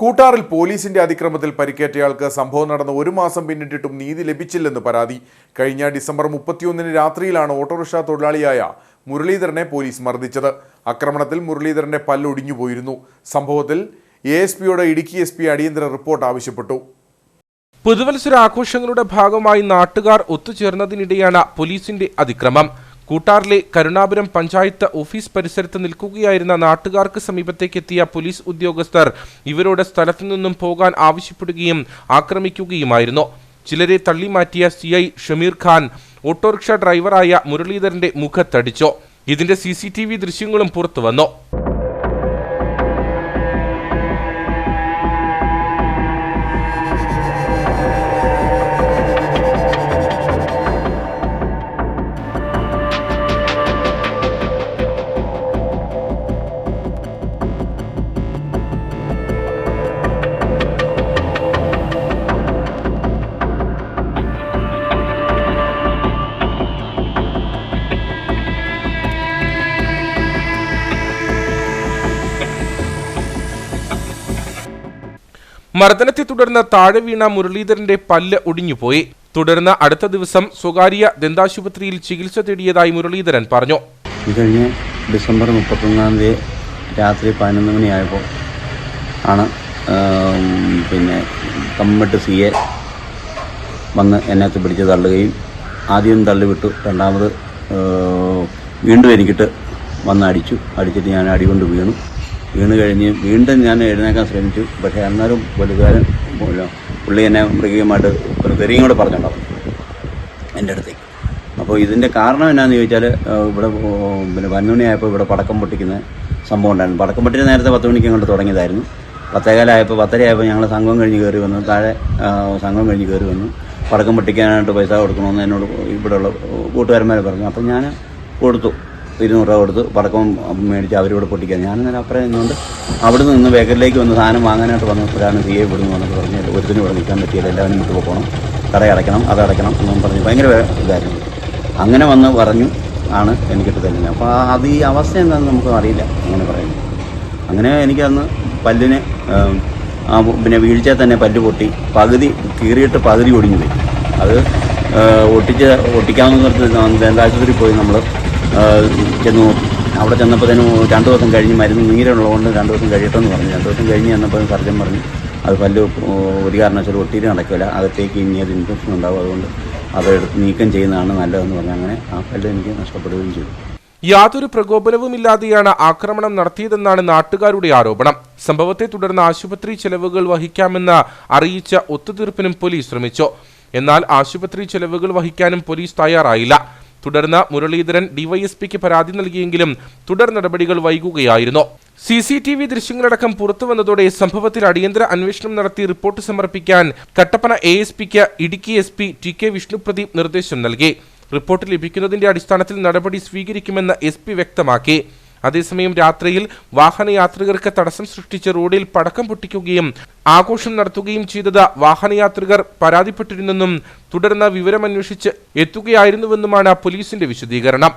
കൂട്ടാറിൽ പോലീസിന്റെ അതിക്രമത്തിൽ പരിക്കേറ്റയാൾക്ക് സംഭവം നടന്ന 1 മാസം പിന്നിട്ടിട്ടും നീതി ലഭിച്ചില്ലെന്ന് പരാതി. കഴിഞ്ഞ ഡിസംബർ 31 രാത്രിയിലാണ് ഓട്ടോറിക്ഷ തൊഴിലാളിയായ മുരളീധരനെ പോലീസ് മർദ്ദിച്ചത്. ആക്രമണത്തിൽ മുരളീധരന്റെ പല്ലൊടിഞ്ഞു പോയിരുന്നു. സംഭവത്തിൽ ASPയോട് ഇടുക്കി SP അടിയന്തര റിപ്പോർട്ട് ആവശ്യപ്പെട്ടു. പുതുവത്സര ആഘോഷങ്ങളുടെ ഭാഗമായി നാട്ടുകാർ ഒത്തുചേർന്നതിനിടെയാണ് പോലീസിന്റെ അതിക്രമം. കൂട്ടാറിലെ കരുണാപുരം പഞ്ചായത്ത് ഓഫീസ് പരിസരത്ത് നിൽക്കുകയായിരുന്ന നാട്ടുകാർക്ക് സമീപത്തേക്ക് എത്തിയ പോലീസ് ഉദ്യോഗസ്ഥർ ഇവരോട് സ്ഥലത്തു നിന്നും പോകാൻ ആവശ്യപ്പെടുകയും ആക്രമിക്കുകയുമായിരുന്നു. ചിലരെ തള്ളിമാറ്റിയ CI ഷമീർ ഖാൻ ഓട്ടോറിക്ഷ ഡ്രൈവറായ മുരളീധരന്റെ മുഖത്തടിച്ചു. ഇതിന്റെ CCTV ദൃശ്യങ്ങളും പുറത്തുവന്നു. മർദ്ദനത്തെ തുടർന്ന് താഴെ വീണ മുരളീധരന്റെ പല്ല് ഒടിഞ്ഞുപോയി. തുടർന്ന് അടുത്ത ദിവസം സ്വകാര്യ ദന്താശുപത്രിയിൽ ചികിത്സ തേടിയതായി മുരളീധരൻ പറഞ്ഞു. കഴിഞ്ഞ ഡിസംബർ 31 രാത്രി 11 മണിയായപ്പോൾ ആണ് കമ്മട്ട് CA വന്ന് എന്നെ പിടിച്ച് തള്ളുകയും ആദ്യം തള്ളിവിട്ടു, രണ്ടാമത് വീണ്ടും എനിക്കിട്ട് വന്ന് അടിച്ചിട്ട് ഞാൻ അടികൊണ്ട് വീണ് കഴിഞ്ഞ് വീണ്ടും ഞാൻ എഴുന്നേക്കാൻ ശ്രമിച്ചു. പക്ഷേ എന്നാലും പോലീസുകാരൻ പുള്ളി എന്നെ മൃഗീയമായിട്ട് ഒരു തെറിയും കൂടെ പറഞ്ഞിട്ടുണ്ടാവും എൻ്റെ അടുത്തേക്ക്. അപ്പോൾ ഇതിൻ്റെ കാരണം എന്നാന്ന് ചോദിച്ചാൽ ഇവിടെ 11 മണിയായപ്പോൾ ഇവിടെ പടക്കം പൊട്ടിക്കുന്ന സംഭവം ഉണ്ടായിരുന്നു. പടക്കം പൊട്ടിച്ച് നേരത്തെ 10 മണിക്ക് അങ്ങോട്ട് തുടങ്ങിയതായിരുന്നു. 10:15 10:30 ഞങ്ങൾ സംഘം കഴിഞ്ഞ് കയറി വന്നു. താഴെ സംഘം കഴിഞ്ഞ് കയറി വന്നു. പടക്കം പൊട്ടിക്കാനായിട്ട് പൈസ കൊടുക്കണമെന്ന് എന്നോട് ഇവിടെയുള്ള കൂട്ടുകാരന്മാർ പറഞ്ഞു. അപ്പം ഞാൻ കൊടുത്തു. 200 രൂപ കൊടുത്ത് പടക്കം മേടിച്ച് അവരിവിടെ പൊട്ടിക്കാൻ. ഞാൻ നേരം അപ്പുറം നിന്നുകൊണ്ട് അവിടെ നിന്ന് ബേക്കറിലേക്ക് വന്ന് സാധനം വാങ്ങാനായിട്ട് വന്നപ്പോഴാണ് CA ഇവിടെ നിന്ന് വന്നിട്ട് പറഞ്ഞത് ഒരുത്തിനും ഇവിടെ നിൽക്കാൻ പറ്റിയില്ല, എല്ലാവരും വിട്ടു പോകണം, കടയടയ്ക്കണം, അതടയ്ക്കണം എന്നും പറഞ്ഞ് ഭയങ്കര ഇതായിരുന്നു. അങ്ങനെ വന്ന് പറഞ്ഞു ആണ് എനിക്കിട്ട് തരുന്നത്. അപ്പോൾ ഈ അവസ്ഥ എന്താണെന്ന് നമുക്ക് അറിയില്ല. അങ്ങനെ പറയുന്നു. അങ്ങനെ എനിക്കന്ന് പല്ലിന് വീഴ്ചയിൽ തന്നെ പല്ല് പൊട്ടി, പകുതി കീറിയിട്ട് പകുതി ഒടിഞ്ഞു പോയി. അത് ഒട്ടിക്കാവുന്ന ദന്താശുപത്രിയിൽ പോയി നമ്മൾ ചെന്ന് നോക്കി. അവിടെ ചെന്നപ്പോഴത്തേനും 2 ദിവസം കഴിഞ്ഞ് മരുന്ന് നീരുള്ളതുകൊണ്ട് 2 ദിവസം കഴിയട്ടെന്ന് പറഞ്ഞു. 2 ദിവസം കഴിഞ്ഞ് ചെന്നപ്പോൾ സർജൻ പറഞ്ഞു അത് പല്ല് ഒരു കാരണവശാലും ഒട്ടിയിട്ട് നടക്കില്ല, അകത്തേക്ക് ഇനി അത് ഇൻഫെക്ഷൻ ഉണ്ടാവും, അതുകൊണ്ട് അതെടുത്ത് നീക്കം ചെയ്യുന്നതാണ് നല്ലതെന്ന് പറഞ്ഞു. അങ്ങനെ ആ പല്ല് എനിക്ക് നഷ്ടപ്പെടുകയും ചെയ്തു. യാതൊരു പ്രകോപനവുമില്ലാതെയാണ് ആക്രമണം നടത്തിയതെന്നാണ് നാട്ടുകാരുടെ ആരോപണം. സംഭവത്തെ തുടർന്ന് ആശുപത്രി ചെലവുകൾ വഹിക്കാമെന്ന് അറിയിച്ച ഒത്തുതീർപ്പിനും പോലീസ് ശ്രമിച്ചു. എന്നാൽ ആശുപത്രി ചെലവുകൾ വഹിക്കാനും പോലീസ് തയ്യാറായില്ല. തുടർന്ന് മുരളീധരൻ DYSPക്ക് പരാതി നൽകിയെങ്കിലും തുടർ നടപടികൾ വൈകുകയായിരുന്നു. CCTV ദൃശ്യങ്ങളടക്കം പുറത്തുവന്നതോടെ സംഭവത്തിൽ അടിയന്തര അന്വേഷണം നടത്തി റിപ്പോർട്ട് സമർപ്പിക്കാൻ കട്ടപ്പന ASPക്ക് ഇടുക്കി SP TK വിഷ്ണുപ്രദീപ് നിർദ്ദേശം നൽകി. റിപ്പോർട്ട് ലഭിക്കുന്നതിന്റെ അടിസ്ഥാനത്തിൽ നടപടി സ്വീകരിക്കുമെന്ന് SP വ്യക്തമാക്കി. അതേസമയം രാത്രിയിൽ വാഹനയാത്രികർക്ക് തടസ്സം സൃഷ്ടിച്ച് റോഡിൽ പടക്കം പൊട്ടിക്കുകയും ആഘോഷം നടത്തുകയും ചെയ്തത് വാഹനയാത്രികർ പരാതിപ്പെട്ടിരുന്നെന്നും തുടർന്ന് വിവരമന്വേഷിച്ച് എത്തുകയായിരുന്നുവെന്നുമാണ് പോലീസിന്റെ വിശദീകരണം.